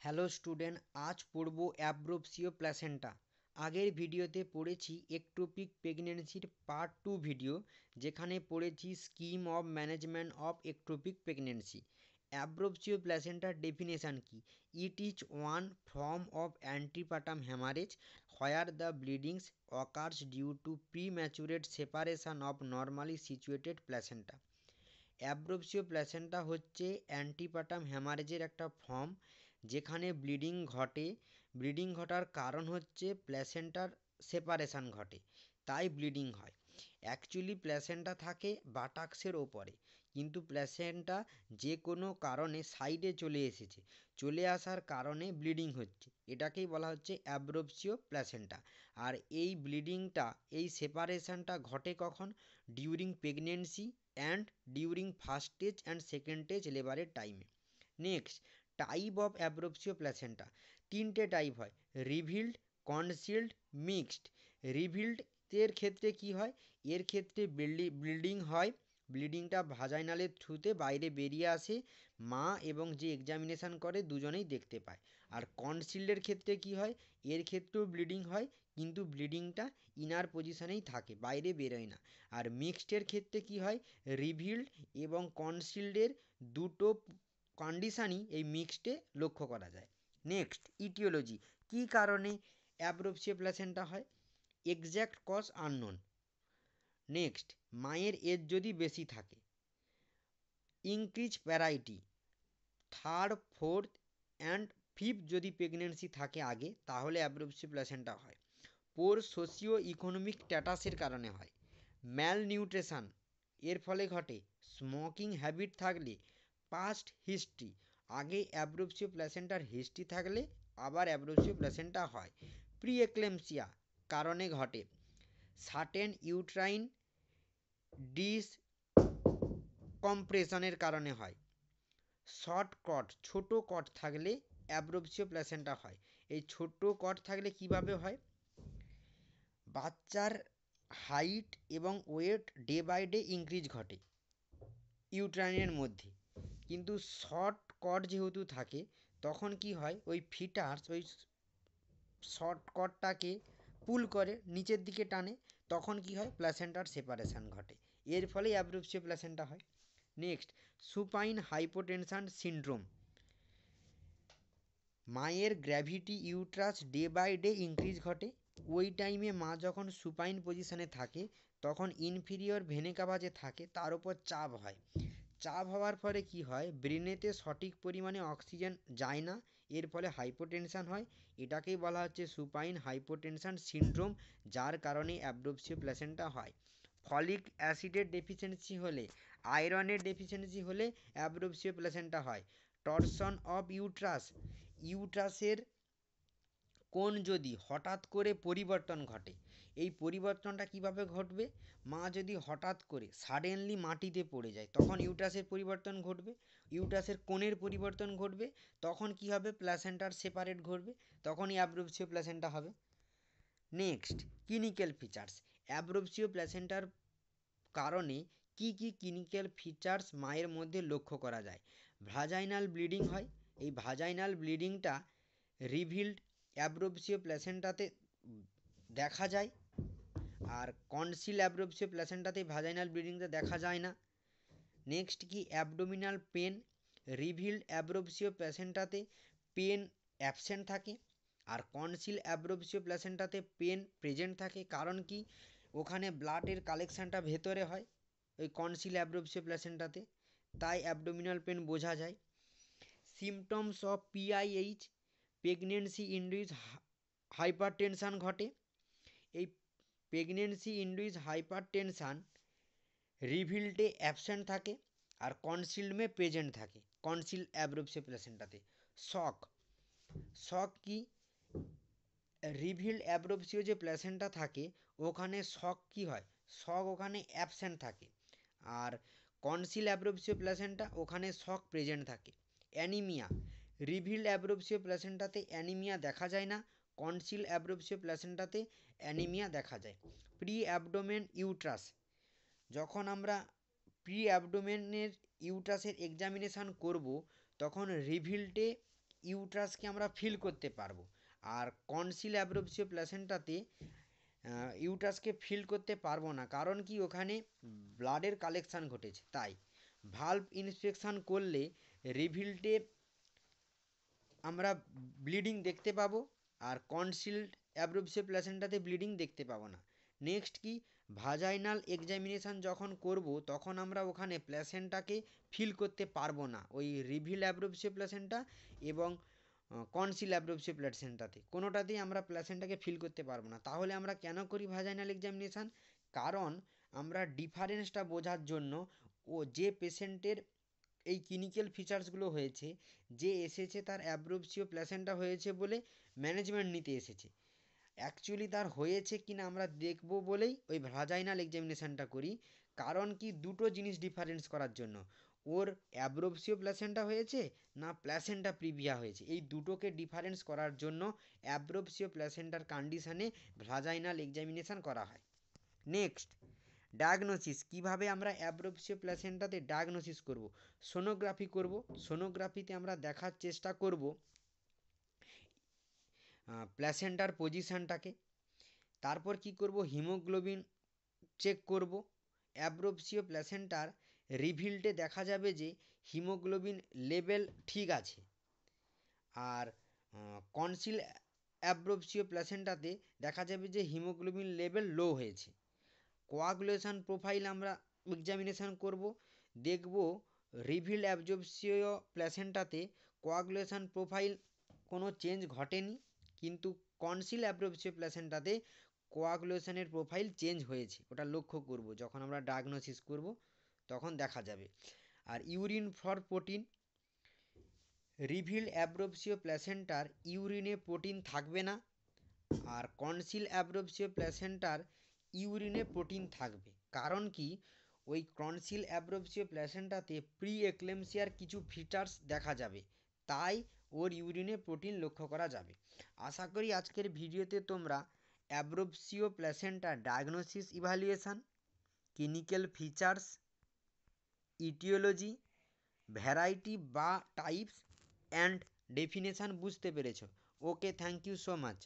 Hello student, আজ পড়ব অ্যাব্রোপসিও placenta. আগের ভিডিওতে পড়েছি একটোপিক প্রেগনেন্সির পার্ট 2 ভিডিও, যেখানে পড়েছি scheme of management of ectopic pregnancy. Abruptio প্ল্যাসেন্টার ডেফিনেশান কি? It is one form of antepartum haemorrhage where the bleedings occurs due to premature separation of normally situated placenta. Abruptio placenta হচ্ছে antepartum হ্যামারেজের একটা form, যেখানে bleeding ঘটে। Bleeding ঘটার কারণ হচ্ছে প্ল্যাসেন্টার separation ঘটে, তাই ব্লিডিং হয়। অ্যাকচুয়ালি প্ল্যাসেন্টা থাকে বাটাক্সের ওপরে, কিন্তু প্ল্যাসেন্টা যে কোনো কারণে সাইডে চলে আসার কারণে ব্লিডিং হচ্ছে। এটাকেই বলা হচ্ছে অ্যাব্রোপসিও প্ল্যাসেন্টা। আর এই ব্লিডিংটা, এই সেপারেশানটা ঘটে কখন? During pregnancy and during first stage and second stage লেবারের টাইমে। Next, type of abruptio placenta. তিনটে টাইপ হয়: রিভিল্ড, কনসিল্ড, মিক্সড। রিভিল্ডের ক্ষেত্রে কি হয়? এর ক্ষেত্রে ব্লিডিং হয়, ব্লিডিংটা ভাজাইনালের থ্রুতে বাইরে বেরিয়ে আসে, মা এবং যে এক্সামিনেশান করে দুজনেই দেখতে পায়। আর কনসিল্ডের ক্ষেত্রে কি হয়? এর ক্ষেত্রেও ব্লিডিং হয়, কিন্তু ব্লিডিংটা ইনার পজিশনেই থাকে, বাইরে বেরোয় না। আর মিক্সডের ক্ষেত্রে কি হয়? রিভিল্ড এবং কনসিল্ডের দুটো কন্ডিশানই এই মিক্সডে লক্ষ্য করা যায়। Next, aetiology. কী কারণে অ্যাব্রোপসিও প্ল্যাসেন্টা হয়? Exact cause unknown. নেক্সট, মায়ের এজ যদি বেশি থাকে। Increase parity. Third, fourth and fifth যদি প্রেগনেন্সি থাকে আগে, তাহলে অ্যাব্রোপসিও প্ল্যাসেন্টা হয়। পোর সোশিও ইকোনমিক স্ট্যাটাসের কারণে হয়। ম্যাল নিউট্রিশন এর ফলে ঘটে। স্মোকিং হ্যাবিট থাকলে, পাস্ট হিস্ট্রি, আগে অ্যাব্রোপসিও প্ল্যাসেন্টার হিস্ট্রি থাকলে আবার অ্যাব্রোপসিও প্ল্যাসেন্টা হয়। প্রি এক্লেমসিয়া কারণে ঘটে। সার্টেন ইউট্রাইন ডিসকম্প্রেশনের কারণে হয়। শর্ট কট, ছোটো কট থাকলে অ্যাব্রোপসিও প্ল্যাসেন্টা হয়। এই ছোটো কট থাকলে কিভাবে হয়? বাচ্চার হাইট এবং weight day by day increase ঘটে ইউট্রাইনের মধ্যে, কিন্তু শর্ট কট যেহেতু থাকে, তখন কি হয়? ওই ফিটাস ওই শর্ট কটটাকে পুল করে, নিচের দিকে টানে, তখন কি হয়? প্ল্যাসেন্টার সেপারেশান ঘটে। এর ফলেই অ্যাব্রোপসিও প্ল্যাসেন্টা হয়। Next, supine hypotension syndrome. মায়ের gravity uterus day by day increase ঘটে। ওই টাইমে মা যখন সুপাইন পজিশানে থাকে, তখন ইনফিরিয়র ভেনে কাভা যে থাকে তার উপর চাপ হয়। চাপ হওয়ার ফলে কি হয়? ব্রেনেতে সঠিক পরিমাণে অক্সিজেন যায় না, এর ফলে হাইপোটেনশান হয়। এটাকেই বলা হচ্ছে সুপাইন হাইপোটেনশন সিনড্রোম, যার কারণে অ্যাব্রোপসিও প্ল্যাসেন্টা হয়। ফলিক অ্যাসিডের ডেফিসিয়েন্সি হলে, আয়রনের ডেফিসিয়েন্সি হলে অ্যাব্রোপসিও প্ল্যাসেন্টা হয়। টরশন অফ ইউট্রাস, ইউট্রাসের কোণ যদি হঠাৎ করে পরিবর্তন ঘটে। এই পরিবর্তনটা কিভাবে ঘটবে? মা যদি হঠাৎ করে সাডেনলি মাটিতে পড়ে যায়, তখন ইউট্রাসের পরিবর্তন ঘটবে, ইউট্রাসের কোণের পরিবর্তন ঘটবে, তখন কি হবে? প্ল্যাসেন্টার সেপারেট ঘটবে, তখনই অ্যাব্রোপসিও প্ল্যাসেন্টা হবে। Next, clinical features. অ্যাব্রোপসিও প্ল্যাসেন্টার কারণে কি কি ক্লিনিক্যাল ফিচার্স মায়ের মধ্যে লক্ষ্য করা যায়? ভাজাইনাল ব্লিডিং হয়। এই ভাজাইনাল ব্লিডিংটা রিভিল্ড অ্যাব্রোপসিও প্ল্যাসেন্টাতে দেখা যায়, আর কনসিল অ্যাব্রোপসিও প্ল্যাসেন্টাতে ভাজাইনাল ব্লিডিংটা দেখা যায় না। নেক্সট কি? Abdominal pain. রিভিল্ড অ্যাব্রোপসিও প্ল্যাসেন্টাতে পেন অ্যাবসেন্ট থাকে, আর কনসিল অ্যাব্রোপসিও প্ল্যাসেন্টাতে পেন প্রেজেন্ট থাকে। কারণ কি? ওখানে ব্লাডের কালেকশানটা ভেতরে হয় ওই কনসিল অ্যাব্রোপসিও প্ল্যাসেন্টাতে, তাই অ্যাবডোমিনাল পেন বোঝা যায়। Symptoms of PIH, pregnancy induce hypertension ঘটে। এই প্রেগনেন্সি ইন্ডিউস হাইপারটেনশান রিভিল্ডে অ্যাবসেন্ট থাকে, আর কনসিলডে প্রেজেন্ট থাকে কনসিল অ্যাব্রোপসিও প্ল্যাসেন্টাতে। শক, শক কি? রিভিল্ড অ্যাব্রোপসিও যে প্ল্যাসেন্টা থাকে, ওখানে শক কি হয়? শক ওখানে অ্যাবসেন্ট থাকে, আর কনসিল অ্যাব্রোপসিও প্ল্যাসেন্টা ওখানে শক প্রেজেন্ট থাকে। অ্যানিমিয়া, রিভিল্ড অ্যাব্রোপসিও প্ল্যাসেন্টাতে অ্যানিমিয়া দেখা যায় না, কনসিল অ্যাব্রোপসিও প্ল্যাসেন্টাতে অ্যানিমিয়া দেখা যায়। প্রি অ্যাবডোমেন ইউট্রাস, যখন আমরা প্রি অ্যাবডোমেনের ইউট্রাসের এক্সামিনেশান করব, তখন রিভিল্ডে ইউট্রাসকে আমরা ফিল করতে পারবো। আর কনসিল অ্যাব্রোপ্সিও প্ল্যাসেন্টাতে ইউট্রাসকে ফিল করতে পারবো না, কারণ কি ওখানে ব্লাডের কালেকশান ঘটেছে। তাই ভালভ ইন্সপেকশান করলে রিভিল্টে আমরা ব্লিডিং দেখতে পাবো, আর কনসিলড অ্যাব্রোপ্সিও প্ল্যাসেন্টাতে ব্লিডিং দেখতে পাবো না। নেক্সট কি, ভাজাইনাল এক্সামিনেশান যখন করব তখন আমরা ওখানে প্ল্যাসেন্টাকে ফিল করতে পারবো না, ওই রিভিল অ্যাব্রোপ্সিও প্ল্যাসেন্টা এবং কনসিল অ্যাব্রোপ্সিও প্ল্যাসেন্টাতে কোনোটাতেই আমরা প্ল্যাসেন্টাকে ফিল করতে পারবো না। তাহলে আমরা কেন করি ভাজাইনাল এক্সামিনেশান? কারণ আমরা ডিফারেন্সটা বোঝার জন্য, ও যে পেশেন্টের এই ক্লিনিক্যাল ফিচার্সগুলো হয়েছে, যে এসেছে তার অ্যাব্রোপ্সিও প্ল্যাসেন্টা হয়েছে বলে ম্যানেজমেন্ট নিতে এসেছে, অ্যাকচুয়ালি তার হয়েছে কি না আমরা দেখব বলেই ওই ভাজাইনাল এক্সামিনেশানটা করি। কারণ কি, দুটো জিনিস ডিফারেন্স করার জন্য, ওর অ্যাব্রোপ্সিও প্ল্যাসেন্টা হয়েছে না প্ল্যাসেন্টা প্রিভিয়া হয়েছে, এই দুটোকে ডিফারেন্স করার জন্য অ্যাব্রোপ্সিও প্ল্যাসেন্টার কন্ডিশানে ভাজাইনাল এক্সামিনেশান করা হয়। Next, diagnosis. কিভাবে আমরা অ্যাব্রোপ্সিও প্ল্যাসেন্টাতে ডায়াগনোসিস করব? সোনোগ্রাফি করব। সোনোগ্রাফিতে আমরা দেখার চেষ্টা করব প্ল্যাসেন্টার পজিশানটাকে। তারপর কি করব, হিমোগ্লোবিন চেক করব। অ্যাব্রোপ্সিও প্ল্যাসেন্টার রিভিল্টে দেখা যাবে যে হিমোগ্লোবিন লেভেল ঠিক আছে, আর কনসিল অ্যাব্রোপ্সিও প্ল্যাসেন্টাতে দেখা যাবে যে হিমোগ্লোবিন লেভেল লো হয়েছে। কোয়াগুলেশন প্রোফাইল আমরা এক্সামিনেশান করব, দেখব রিভিল অ্যাবজর্পসিও প্ল্যাসেন্টাতে কোয়াগুলেশন প্রোফাইল কোনো চেঞ্জ ঘটেনি, কিন্তু কনসিল অ্যাব্রোপ্সিও প্ল্যাসেন্টাতে কোয়াগুলেশনের প্রোফাইল চেঞ্জ হয়েছে, ওটা লক্ষ্য করব যখন আমরা ডায়াগনোসিস করব তখন দেখা যাবে। আর urine for protein, reveal abruptio প্ল্যাসেন্টার ইউরিনে প্রোটিন থাকবে না, আর কনসিল অ্যাব্রোপ্সিও প্ল্যাসেন্টার ইউরিনে প্রোটিন থাকবে। কারণ কি, ওই কনসিল অ্যাব্রোপ্সিও প্ল্যাসেন্টাতে প্রি এক্লেমসিয়ার কিছু ফিচার্স দেখা যাবে, তাই ওর ইউরিনে প্রোটিন লক্ষ্য করা যাবে। আশা করি আজকের ভিডিওতে তোমরা অ্যাব্রোপ্সিও প্ল্যাসেন্টার diagnosis evaluation, clinical features, aetiology, variety বা টাইপস অ্যান্ড ডেফিনেশান বুঝতে পেরেছো। Okay, thank you so much.